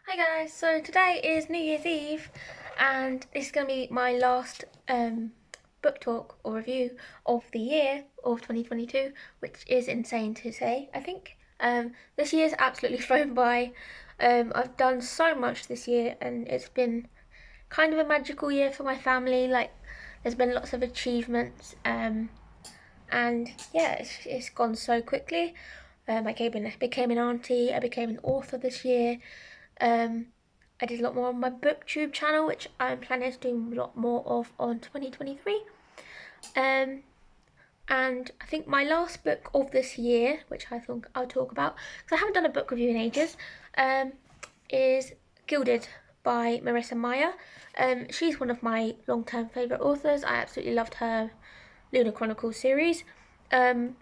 Hi guys, so today is New Year's Eve and this is going to be my last book talk or review of the year of 2022, which is insane to say, I think. This year's absolutely flown by. I've done so much this year and it's been kind of a magical year for my family. Like, there's been lots of achievements and yeah, it's gone so quickly. Became an auntie, I became an author this year. Um, I did a lot more on my booktube channel, which I'm planning to do a lot more of on 2023. Um, and I think my last book of this year, which I think I'll talk about, because I haven't done a book review in ages, is Gilded by Marissa Meyer. She's one of my long-term favourite authors. I absolutely loved her Lunar Chronicles series. I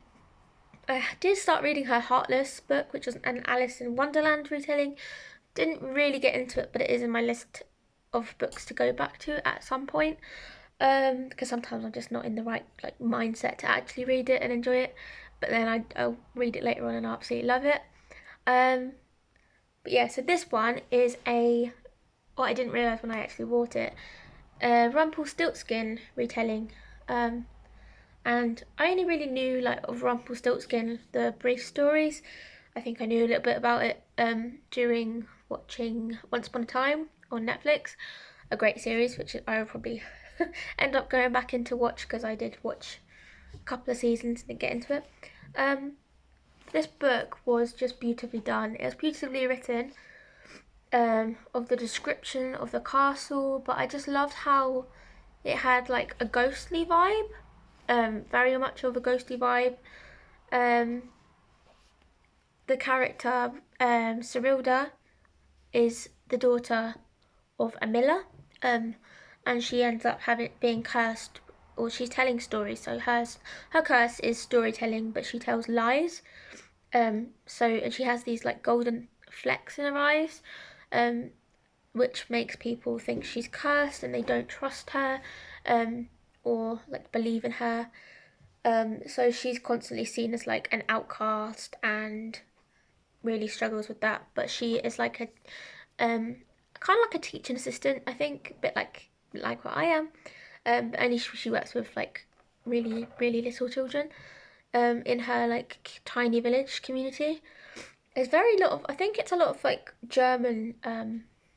did start reading her Heartless book, which was an Alice in Wonderland retelling. Didn't really get into it, but it is in my list of books to go back to at some point. Because sometimes I'm just not in the right mindset to actually read it and enjoy it. But then I'll read it later on and I absolutely love it. Um, but yeah, so this one is what I didn't realise when I actually bought it, Rumpelstiltskin retelling. Um, and I only really knew of Rumpelstiltskin the brief stories. I think I knew a little bit about it during watching Once Upon a Time on Netflix, a great series which I will probably end up going back into watch because I did watch a couple of seasons and get into it. Um, this book was just beautifully done. It was beautifully written, of the description of the castle, but I just loved how it had like a ghostly vibe, very much of a ghostly vibe. Um, the character Cyrilda is the daughter of a miller, um, and she ends up being cursed, or she's telling stories. So her curse is storytelling, but she tells lies. And she has these like golden flecks in her eyes, um, which makes people think she's cursed and they don't trust her, or like believe in her. So she's constantly seen as like an outcast and really struggles with that. But she is like a kind of like a teaching assistant, I think, a bit like what I am. But only she works with like really little children. In her like tiny village community. There's very lot of I think it's a lot of like German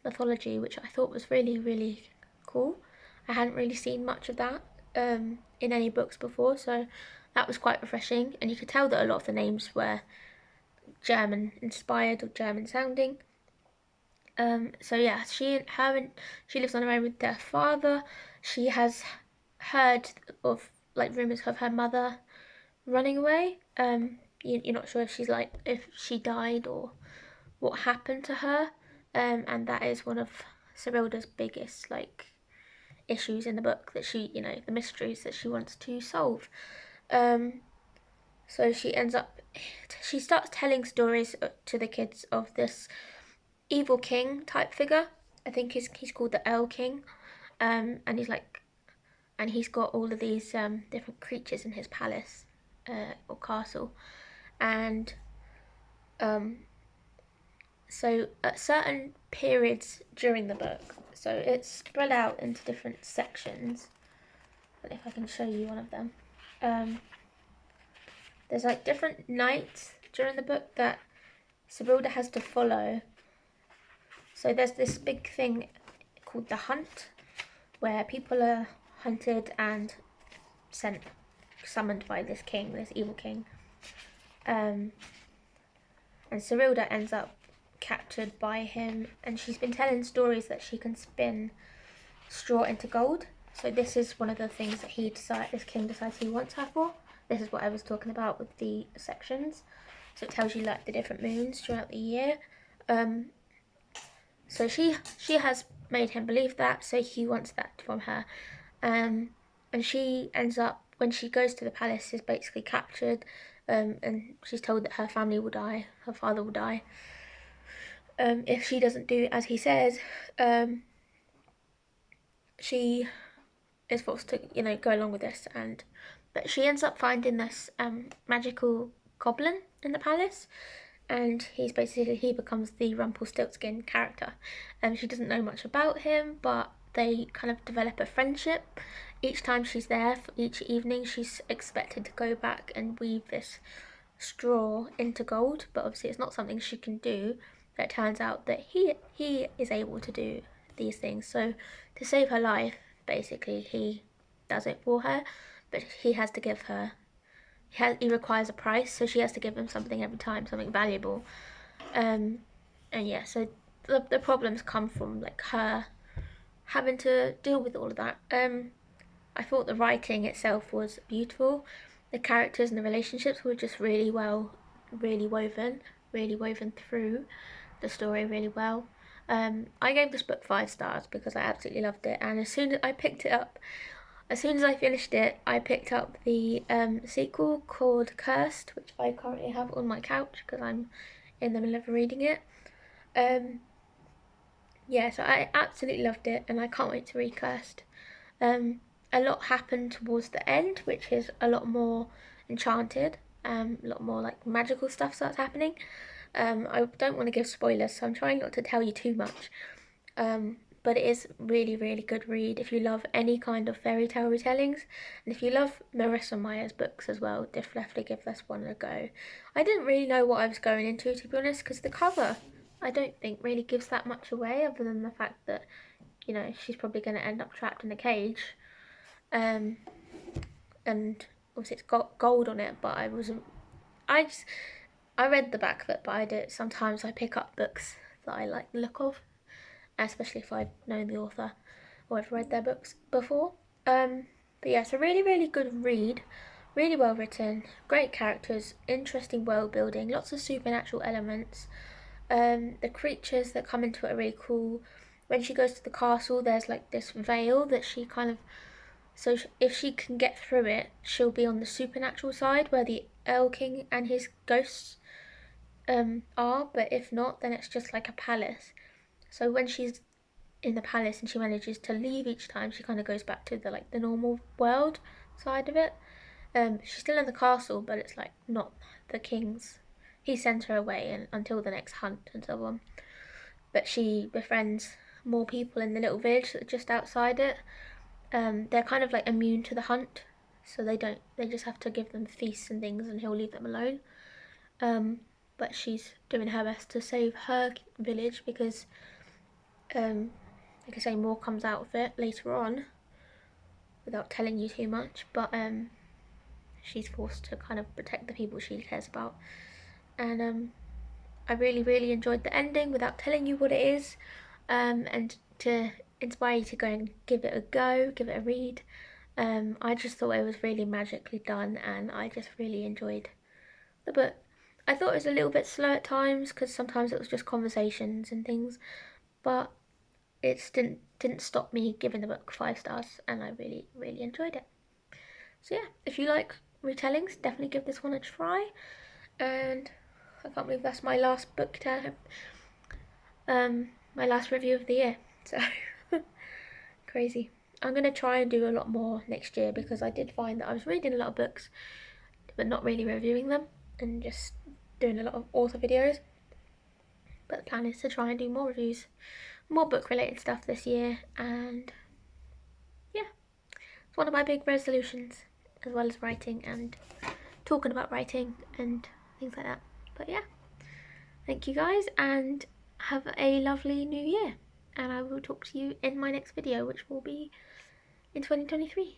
mythology, which I thought was really cool. I hadn't really seen much of that in any books before, so that was quite refreshing. And you could tell that a lot of the names were German inspired or German sounding. So yeah, she lives on her own with their father. She has heard of like rumors of her mother running away. You're not sure if she died or what happened to her. And that is one of Cyrilda's biggest issues in the book, that the mysteries that she wants to solve. Um, so she starts telling stories to the kids of this evil king type figure. I think he's called the Earl King, and he's got all of these different creatures in his palace, or castle, and um, so at certain periods during the book, so it's spread out into different sections. But if I can show you one of them, um, there's like different nights during the book that Sibylda has to follow. So there's this big thing called the Hunt, where people are hunted and summoned by this king, this evil king. And Cyrilda ends up captured by him, and she's been telling stories that she can spin straw into gold. So this is one of the things that this king decides he wants her for. This is what I was talking about with the sections. So it tells you like the different moons throughout the year. So she has made him believe that, so he wants that from her. And she ends up, when she goes to the palace, is basically captured, and she's told that her family will die, her father will die. If she doesn't do as he says, she is forced to, go along with this. But she ends up finding this magical goblin in the palace, and he becomes the Rumpelstiltskin character. She doesn't know much about him, but they kind of develop a friendship. Each time she's there, for each evening, she's expected to go back and weave this straw into gold, but obviously it's not something she can do. It turns out that he is able to do these things. So to save her life, basically he does it for her, but he has to give her. He requires a price, so she has to give him something every time, something valuable. And yeah, so the problems come from like her having to deal with all of that. I thought the writing itself was beautiful. The characters and the relationships were just really well, really woven through the story really well. I gave this book 5 stars because I absolutely loved it, and as soon as I picked it up, as soon as I finished it, I picked up the sequel called Cursed, which I currently have on my couch because I'm in the middle of reading it. Yeah, so I absolutely loved it, and I can't wait to read Cursed. A lot happened towards the end, which is a lot more enchanted. A lot more like magical stuff starts happening. I don't want to give spoilers, so I'm trying not to tell you too much. But it is really good read if you love any kind of fairy tale retellings, and if you love Marissa Meyer's books as well. Definitely give this one a go. I didn't really know what I was going into, to be honest, because the cover I don't think really gives that much away, other than the fact that, you know, she's probably going to end up trapped in a cage. And obviously it's got gold on it, but I read the back of it, but sometimes I pick up books that I like the look of, especially if I've known the author or I've read their books before. But yeah, it's a really good read, really well written, great characters, interesting world building, lots of supernatural elements. The creatures that come into it are really cool. When she goes to the castle, there's like this veil that she kind of, so if she can get through it, she'll be on the supernatural side where the Earl King and his ghosts are, but if not, then it's just like a palace. So when she's in the palace and she manages to leave each time, she kind of goes back to the normal world side of it. She's still in the castle, but it's like not the king's. He sends her away until the next hunt and so on. But she befriends more people in the little village that's just outside it. They're kind of like immune to the hunt, so they just have to give them feasts and things, and he'll leave them alone. But she's doing her best to save her village because, like I say, more comes out of it later on, without telling you too much. But she's forced to kind of protect the people she cares about, and I really enjoyed the ending without telling you what it is, and to inspire you to go and give it a go, give it a read. I just thought it was really magically done, and I just really enjoyed the book. I thought it was a little bit slow at times because sometimes it was just conversations and things, but it didn't stop me giving the book 5 stars, and I really enjoyed it. So yeah, if you like retellings, definitely give this one a try. And I can't believe that's my last book to my last review of the year. So crazy. I'm gonna try and do a lot more next year because I did find that I was reading a lot of books but not really reviewing them and just doing a lot of author videos. But the plan is to try and do more reviews, more book related stuff this year, and yeah, it's one of my big resolutions, as well as writing and talking about writing and things like that. But yeah, thank you guys and have a lovely new year, and I will talk to you in my next video, which will be in 2023.